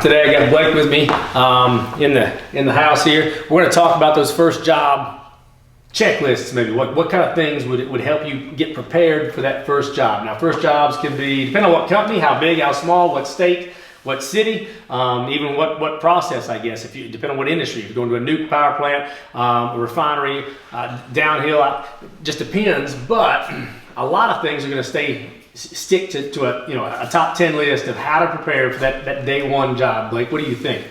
Today I got Blake with me in the house here. We're going to talk about those first job checklists, maybe. What kind of things would help you get prepared for that first job? Now, first jobs can be, depending on what company, how big, how small, what state, what city, even what process, I guess, depending on what industry. If you're going to a nuke power plant, a refinery, downhill, just depends. But a lot of things are going to stick to a top 10 list of how to prepare for that day one job. Blake, what do you think?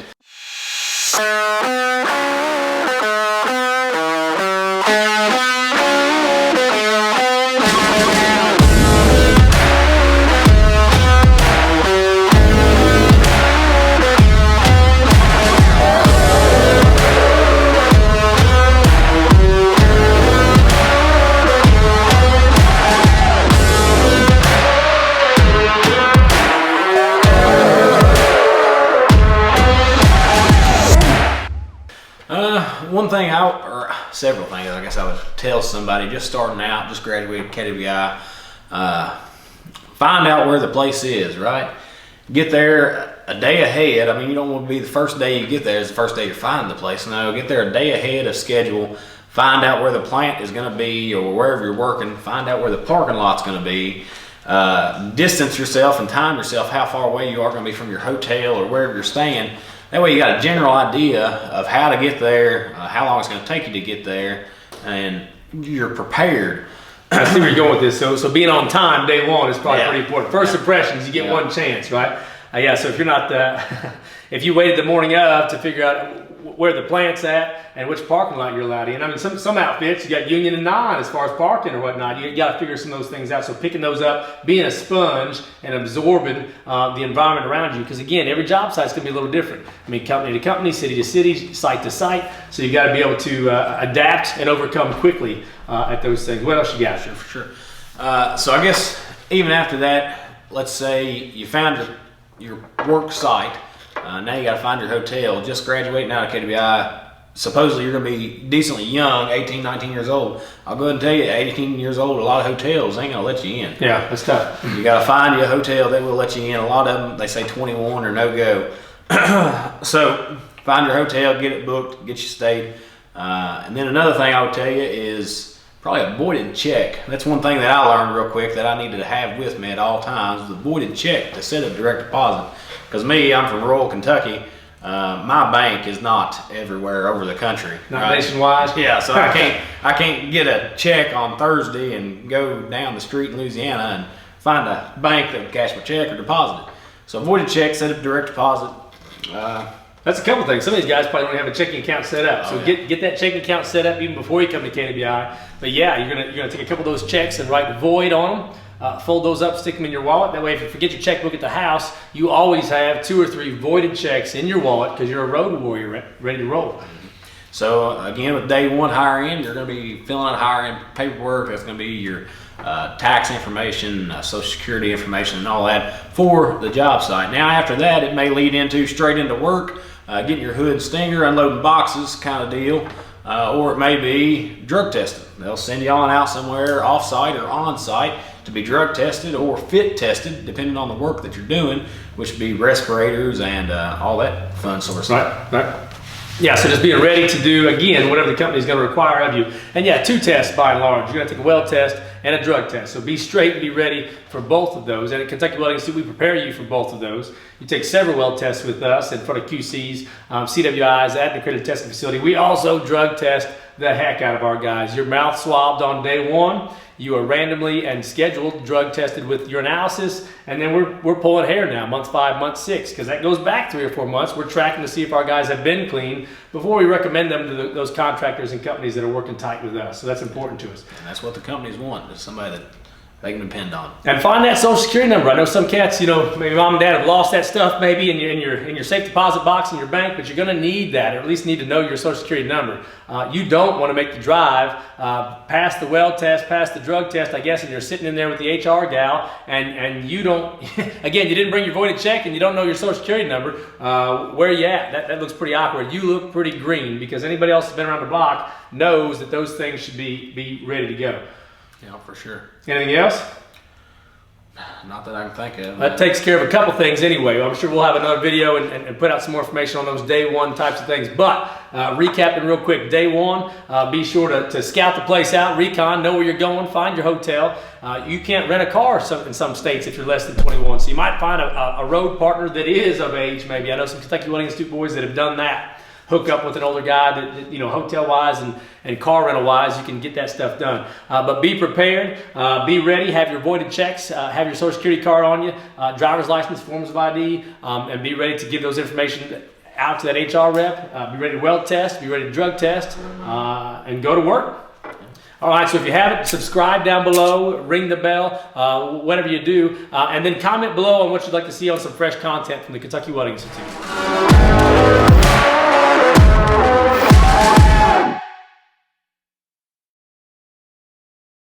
One thing or several things I guess I would tell somebody just starting out, just graduated KWI, find out where the place is, right? Get there a day ahead. I mean, you don't want to be the first day you get there is the first day you're finding the place. No, get there a day ahead of schedule. Find out where the plant is going to be, or wherever you're working. Find out where the parking lot's going to be. Distance yourself and time yourself how far away you are going to be from your hotel or wherever you're staying. That way you got a general idea of how to get there, how long it's going to take you to get there, and you're prepared. I see where you're going with this. So being on time day one is probably pretty important. First impressions, you get one chance, right? So if you're not, if you waited the morning of to figure out where the plant's at and which parking lot you're allowed in. I mean, some outfits, you got union and non as far as parking or whatnot. You got to figure some of those things out. So picking those up, being a sponge and absorbing the environment around you. Because again, every job site's going to be a little different. I mean, company to company, city to city, site to site. So you got to be able to adapt and overcome quickly at those things. What else you got? Sure, for sure. So I guess even after that, let's say you found your work site. Now you got to find your hotel. Just graduating out of KWI, supposedly you're going to be decently young, 18, 19 years old. I'll go ahead and tell you, 18 years old, a lot of hotels ain't going to let you in. Yeah, that's tough. You got to find you a hotel that will let you in. A lot of them, they say 21 or no go. So find your hotel, get it booked, get you stayed. And then another thing I would tell you is probably a voided check. That's one thing that I learned real quick that I needed to have with me at all times, the voided check to set up direct deposit. Because me, I'm from rural Kentucky. My bank is not everywhere over the country. Not nationwide? Yeah, so I can't get a check on Thursday and go down the street in Louisiana and find a bank that would cash my check or deposit it. So voided check, set up direct deposit. That's a couple things. Some of these guys probably don't have a checking account set up. So get that checking account set up even before you come to KWI. But yeah, you're gonna take a couple of those checks and write void on them. Fold those up, stick them in your wallet. That way, if you forget your checkbook at the house, you always have 2 or 3 voided checks in your wallet because you're a road warrior ready to roll. So again, with day one hiring, you're going to be filling out hiring paperwork. That's going to be your tax information, Social Security information, and all that for the job site. Now, after that, it may lead straight into work, getting your hood stinger, unloading boxes kind of deal. Or it may be drug testing. They'll send you on out somewhere off-site or on-site to be drug tested or fit tested, depending on the work that you're doing, which would be respirators and all that fun sort of stuff. Right. Yeah, so just being ready to do, again, whatever the company is going to require of you. And yeah, 2 tests by and large. You're going to take a weld test and a drug test. So be straight and be ready for both of those. And at Kentucky Welding Institute, we prepare you for both of those. You take several weld tests with us in front of QCs, CWIs at an accredited testing facility. We also drug test the heck out of our guys. Your mouth swabbed on day one. You are randomly and scheduled drug tested with your analysis, and then we're pulling hair now, month 5, month 6, because that goes back 3 or 4 months. We're tracking to see if our guys have been clean before we recommend them to those contractors and companies that are working tight with us. So that's important to us. And that's what the companies want, is somebody that they can depend on. And find that Social Security number. I know some cats, maybe mom and dad have lost that stuff maybe in your safe deposit box in your bank, but you're going to need that, or at least need to know your Social Security number. You don't want to make the drive past the weld test, past the drug test, I guess, and you're sitting in there with the HR gal, and you don't, again, you didn't bring your voided check and you don't know your Social Security number. Where are you at? That looks pretty awkward. You look pretty green, because anybody else that's been around the block knows that those things should be ready to go. Yeah, for sure. Anything else? Not that I can think of. That takes care of a couple things anyway. I'm sure we'll have another video and put out some more information on those day one types of things. But recapping real quick, day one, be sure to scout the place out, recon, know where you're going, find your hotel. You can't rent a car in some states if you're less than 21. So you might find a road partner that is of age maybe. I know some Kentucky Welding Institute boys that have done that. Hook up with an older guy that you know, hotel-wise and car rental-wise, you can get that stuff done. But be prepared, be ready, have your voided checks, have your Social Security card on you, driver's license, forms of ID, and be ready to give those information out to that HR rep. Be ready to weld test, be ready to drug test, and go to work. All right, so if you haven't, subscribe down below, ring the bell, whatever you do, and then comment below on what you'd like to see on some fresh content from the Kentucky Welding Institute.